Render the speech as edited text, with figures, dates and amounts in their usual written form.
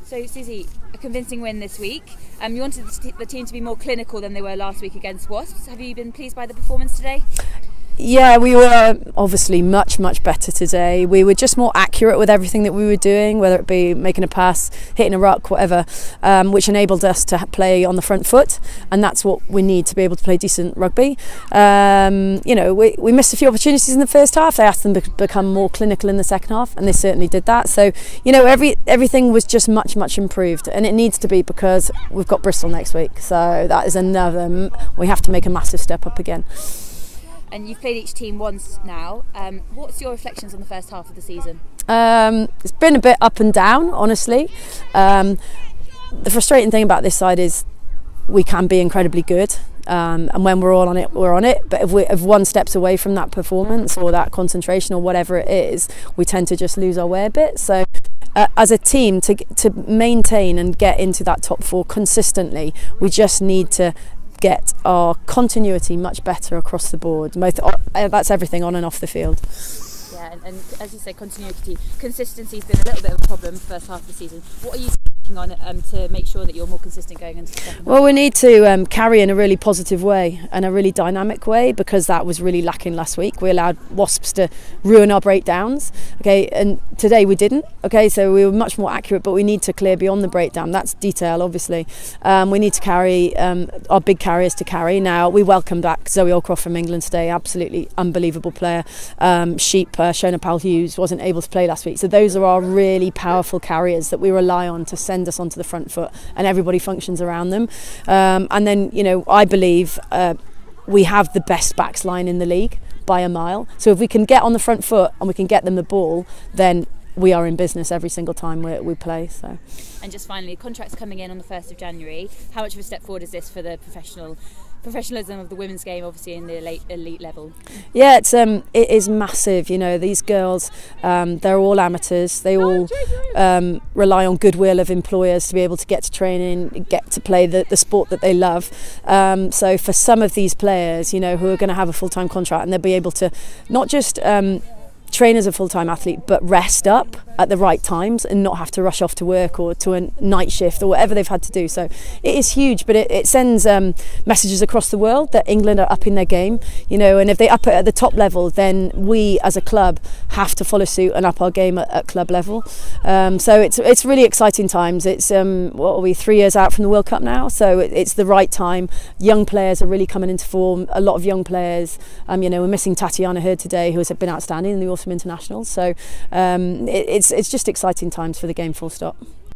So Susie, a convincing win this week. You wanted the team to be more clinical than they were last week against Wasps. Have you been pleased by the performance today? Yeah, we were obviously much better today. We were just more accurate with everything that we were doing, whether it be making a pass, hitting a ruck, whatever, which enabled us to play on the front foot, and that's what we need to be able to play decent rugby. We missed a few opportunities in the first half. They asked them to become more clinical in the second half, and they certainly did that. So, everything was just much improved, and it needs to be because we've got Bristol next week. So that is another. We have to make a massive step up again. And you've played each team once now. What's your reflections on the first half of the season? It's been a bit up and down, honestly. The frustrating thing about this side is we can be incredibly good. And when we're all on it, we're on it. But if one steps away from that performance or that concentration or whatever it is, we tend to just lose our way a bit. So as a team, to maintain and get into that top four consistently, we just need to get our continuity much better across the board. That's everything on and off the field. Yeah, and as you say, consistency has been a little bit of a problem for the first half of the season. What are you working on to make sure that you're more consistent going into the second half? Well, we need to carry in a really positive way and a really dynamic way, because that was really lacking last week. We allowed Wasps to ruin our breakdowns, okay, and today we didn't, okay, so we were much more accurate, but we need to clear beyond the breakdown. That's detail, obviously. We need to carry our big carriers to carry. Now, we welcome back Zoe Allcroft from England today, absolutely unbelievable player. Shona Powell-Hughes wasn't able to play last week, so those are our really powerful carriers that we rely on to send us onto the front foot, and everybody functions around them. And then, I believe we have the best backs line in the league by a mile. So if we can get on the front foot and we can get them the ball, then we are in business every single time we play. So. And just finally, contracts coming in on the 1st of January. How much of a step forward is this for the professionalism of the women's game, obviously in the elite level? Yeah, it is massive. These girls, they're all amateurs. They all rely on goodwill of employers to be able to get to training, get to play the sport that they love. So for some of these players, who are going to have a full-time contract, and they'll be able to not just train as a full-time athlete, but rest up at the right times and not have to rush off to work or to a night shift or whatever they've had to do. So it is huge, but it sends messages across the world that England are upping their game, and if they up it at the top level, then we as a club have to follow suit and up our game at club level. So it's really exciting times. It's 3 years out from the World Cup now, so it's the right time. Young players are really coming into form, a lot of young players. We're missing Tatiana Hurd today, who has been outstanding in the Autumn Internationals. So it's just exciting times for the game, full stop.